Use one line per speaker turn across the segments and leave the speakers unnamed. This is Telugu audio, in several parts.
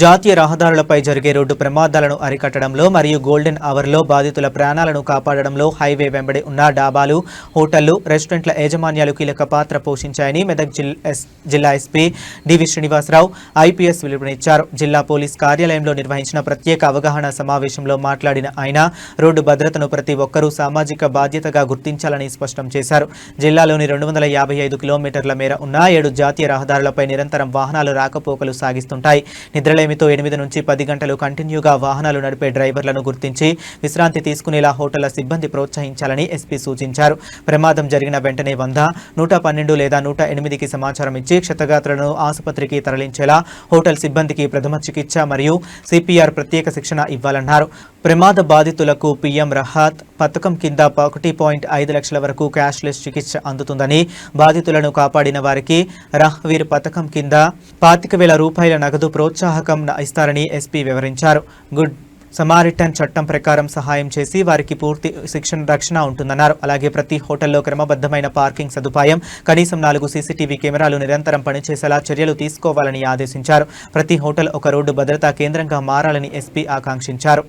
జాతీయ రహదారులపై జరిగే రోడ్డు ప్రమాదాలను అరికట్టడంలో మరియు గోల్డెన్ అవర్లో బాధితుల ప్రాణాలను కాపాడడంలో హైవే వెంబడి ఉన్న డాబాలు, హోటళ్లు, రెస్టారెంట్ల యాజమాన్యాలు కీలక పాత్ర పోషించాయని మెదక్ జిల్లా ఎస్పీ డివి శ్రీనివాసరావు ఐపీఎస్ పిలుపునిచ్చారు. జిల్లా పోలీస్ కార్యాలయంలో నిర్వహించిన ప్రత్యేక అవగాహన సమావేశంలో మాట్లాడిన ఆయన రోడ్డు భద్రతను ప్రతి ఒక్కరూ సామాజిక బాధ్యతగా గుర్తించాలని స్పష్టం చేశారు. జిల్లాలోని 255 కిలోమీటర్ల మేర ఉన్న 7 జాతీయ రహదారులపై నిరంతరం వాహనాలు రాకపోకలు సాగిస్తుంటాయి. నిద్రలేమితో 8 నుంచి 10 గంటలు కంటిన్యూగా వాహనాలు నడిపే డ్రైవర్లను గుర్తించి విశ్రాంతి తీసుకునేలా హోటళ్ల సిబ్బంది ప్రోత్సహించాలని ఎస్పీ సూచించారు. ప్రమాదం జరిగిన వెంటనే 100, 112 లేదా 108కి సమాచారం ఇచ్చి క్షతగాత్రులను ఆసుపత్రికి తరలించేలా హోటల్ సిబ్బందికి ప్రథమ చికిత్స మరియు సిపిఆర్ ప్రత్యేక శిక్షణ ఇవ్వాలన్నారు. ప్రమాద బాధితులకు పీఎం రాహత్ పథకం కింద 1.5 లక్షల వరకు క్యాష్లెస్ చికిత్స అందుతుందని, బాధితులను కాపాడిన వారికి రహ్వీర్ పథకం కింద 25,000 రూపాయల నగదు ప్రోత్సాహకం ఇస్తారని ఎస్పీ వివరించారు. గుడ్ సమారిటన్ చట్టం ప్రకారం సహాయం చేసి వారికి పూర్తి రక్షణ ఉంటుందన్నారు. అలాగే ప్రతి హోటల్లో క్రమబద్ధమైన పార్కింగ్ సదుపాయం, కనీసం 4 సీసీటీవీ కెమెరాలు నిరంతరం పనిచేసేలా చర్యలు తీసుకోవాలని ఆదేశించారు. ప్రతి హోటల్ ఒక రోడ్డు భద్రతా కేంద్రంగా మారాలని ఎస్పీ ఆకాంక్షించారు.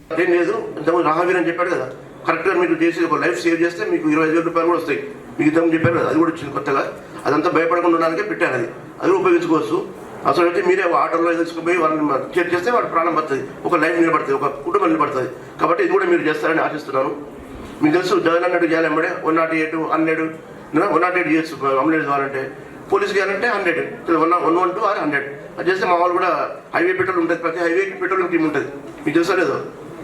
కరెక్ట్గా మీకు చేసి ఒక లైఫ్ సేవ్ చేస్తే మీకు 25,000 రూపాయలు కూడా వస్తాయి. మీకు ఇంతకు చెప్పారు కదా, అది కూడా వచ్చింది కొత్తగా. అదంతా భయపడకుండా ఉండడానికే పెట్టారు. అది ఉపయోగించుకోవచ్చు. అసలు అయితే మీరే ఆటోలో తీసుకుపోయి వాళ్ళని చెక్ చేస్తే వాడి ప్రాణం పడుతుంది, ఒక లైఫ్ నిలబడుతుంది, ఒక కుటుంబం నిలబడుతుంది. కాబట్టి ఇది కూడా మీరు చేస్తారని ఆశిస్తున్నాను. మీకు తెలుసు జగన్ అన్నట్టు చేయాలి. ఎంబడే 108, 100, 108 చేయొచ్చు. అంబులెన్స్ కావాలంటే, పోలీస్ చేయాలంటే 100, 112 or 100 అది చేస్తే మా వాళ్ళు కూడా హైవే పెట్రోల్ ఉంటుంది. ప్రతి హైవేకి పెట్రోలింగ్ టీం ఉంటుంది. మీకు తెలుసా లేదో,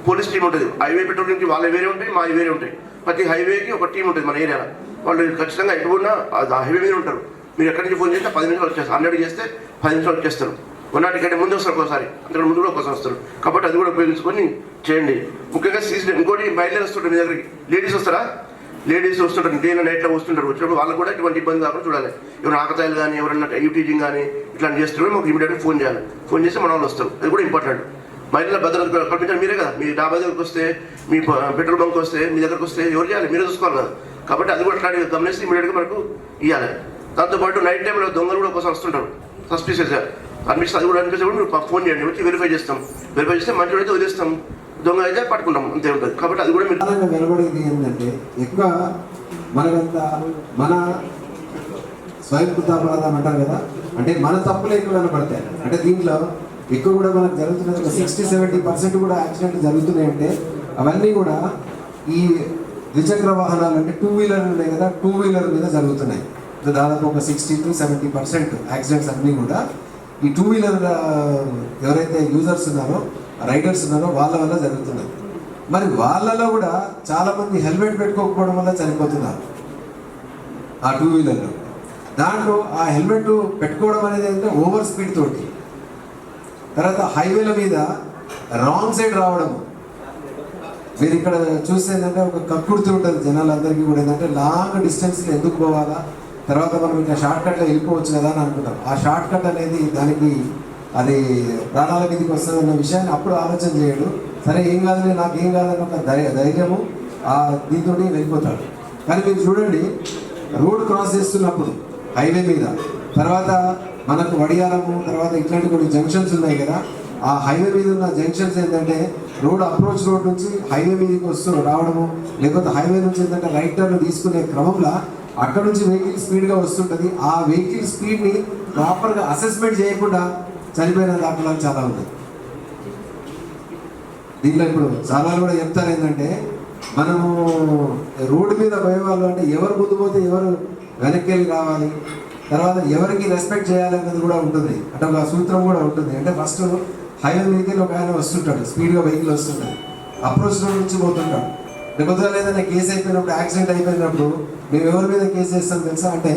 పోలీస్ టీం ఉంటుంది. హైవే పెట్రోలింగ్కి వాళ్ళ వేరే ఉంటాయి, మా వేరే ఉంటాయి. ప్రతి హైవేకి ఒక టీం ఉంటుంది మన ఏరియాలో. వాళ్ళు ఖచ్చితంగా ఎటుకున్నా హైవే మీద ఉంటారు. మీరు ఎక్కడి నుంచి ఫోన్ చేస్తే 10 నిమిషాలు వచ్చేస్తారు. 100 చేస్తే 10 నిమిషాలు వచ్చేస్తారు. 100 కంటే ముందు వస్తారు, ఒకసారి అంతకంటే ముందు కూడా ఒకసారి వస్తారు. కాబట్టి అది కూడా ఉపయోగించుకొని చేయండి. ముఖ్యంగా సీసీ ఇంకోటి బయలుదేరి వస్తుంటారు మీ దగ్గరికి. లేడీస్ వస్తారా? లేడీస్ వస్తుంటారు, డే నైట్లో వస్తుంటారు. వచ్చినప్పుడు వాళ్ళు కూడా ఎటువంటి ఇబ్బంది కాకుండా చూడాలి. ఎవరైనా ఆకతాయిలు కానీ ఎవరైనా యూటీజింగ్ కానీ ఇట్లా చేస్తున్నారు, మాకు ఇమీడియట్గా ఫోన్ చేయాలి. ఫోన్ చేస్తే మన వాళ్ళు వస్తారు. అది కూడా ఇంపార్టెంట్. మహిళల భద్రత కల్పించాలి మీరే కదా. మీ డాబా దగ్గరకు వస్తే, మీ పెట్రోల్ బంక్ వస్తే, మీ దగ్గరకు వస్తే ఎవరు చేయాలి? మీరే చూసుకోవాలి కదా. కాబట్టి అది కూడా అట్లా గమనిస్తే ఇమీడియట్గా మనకు ఇవ్వాలి. దాంతోపాటు నైట్ టైంలో దొంగలు కూడా ఒకసారి వస్తుంటారు సస్పిషియస్గా అనిపిస్తే, అది కూడా అనిపిస్తే కూడా మీరు ఫోన్ చేయండి, వచ్చి వెరిఫై చేస్తాం. వెరిఫై చేస్తే మంచి అయితే వదిలేస్తాం, దొంగ అయితే పట్టుకుంటాం, అంతే ఉంటుంది. కాబట్టి అది కూడా మీరు
నిలబడేది ఏంటంటే ఎక్కువ మనకంతా మన స్వయం కృతాపరాధం అంటారు కదా, అంటే మన తప్పులు ఎక్కువ కనపడతాయి. అంటే దీంట్లో ఎక్కువ కూడా మనకు జరుగుతున్నది 60-70% కూడా యాక్సిడెంట్లు జరుగుతున్నాయంటే అవన్నీ కూడా ఈ ద్విచక్ర వాహనాలు అంటే 2 వీలర్ ఉన్నాయి కదా, 2 వీలర్ మీద జరుగుతున్నాయి. దాదాపు ఒక 60-70% యాక్సిడెంట్స్ అన్నీ కూడా ఈ 2 వీలర్ ఎవరైతే యూజర్స్ ఉన్నారో, రైడర్స్ ఉన్నారో వాళ్ళ వల్ల జరుగుతున్నాయి. మరి వాళ్ళలో కూడా చాలామంది హెల్మెట్ పెట్టుకోకపోవడం వల్ల చనిపోతున్నారు ఆ 2 వీలర్లో. దాంట్లో ఆ హెల్మెట్ పెట్టుకోవడం అనేది ఏంటంటే ఓవర్ స్పీడ్ తోటి, తర్వాత హైవేల మీద రాంగ్ సైడ్ రావడము. మీరు ఇక్కడ చూస్తే ఏంటంటే ఒక కక్కుడుతూ ఉంటుంది జనాలందరికీ కూడా. ఏంటంటే లాంగ్ డిస్టెన్స్లో ఎందుకు పోవాలా, తర్వాత మనం ఇంకా షార్ట్ కట్లో వెళ్ళిపోవచ్చు కదా అని అనుకుంటాం. ఆ షార్ట్ కట్ అనేది దానికి అది ప్రాణాల మీదకి వస్తుందన్న విషయాన్ని అప్పుడు ఆలోచన చేయడు. సరే ఏం కాదులే, నాకేం కాదని ఒక ధైర్యము దీంతో వెళ్ళిపోతాడు. కానీ మీరు చూడండి, రోడ్ క్రాస్ చేస్తున్నప్పుడు హైవే మీద, తర్వాత మనకు వడియాలము, తర్వాత ఇట్లాంటి కొన్ని జంక్షన్స్ ఉన్నాయి కదా, ఆ హైవే మీద ఉన్న జంక్షన్స్ ఏంటంటే రోడ్ అప్రోచ్ రోడ్ నుంచి హైవే మీదకి రావడము, లేకపోతే హైవే నుంచి ఏంటంటే రైట్ టర్న్ తీసుకునే క్రమంలో అక్కడ నుంచి వెహికల్ స్పీడ్గా వస్తుంటుంది. ఆ వెహికల్ స్పీడ్ని ప్రాపర్గా అసెస్మెంట్ చేయకుండా చనిపోయిన దాఖలాలు చాలా ఉన్నాయి. దీంట్లో ఇప్పుడు చాలా కూడా చెప్తారు ఏంటంటే, మనము రోడ్డు మీద పోయేవాళ్ళు అంటే ఎవరు ముందు పోతే ఎవరు వెనక్కి వెళ్ళి రావాలి, తర్వాత ఎవరికి రెస్పెక్ట్ చేయాలి అనేది కూడా ఉంటుంది. అంటే ఒక సూత్రం కూడా ఉంటుంది. అంటే ఫస్ట్ హైవే మీదకి ఒక ఆయన వస్తుంటాడు, స్పీడ్గా వెహికల్ వస్తుంటాడు, అప్రోచ్ రోడ్ నుంచి పోతుంటాడు. లేకపోతే ఏదైనా కేసు అయిపోయినప్పుడు, యాక్సిడెంట్ అయిపోయినప్పుడు మేము ఎవరి మీద కేసు చేస్తాం తెలుసా అంటే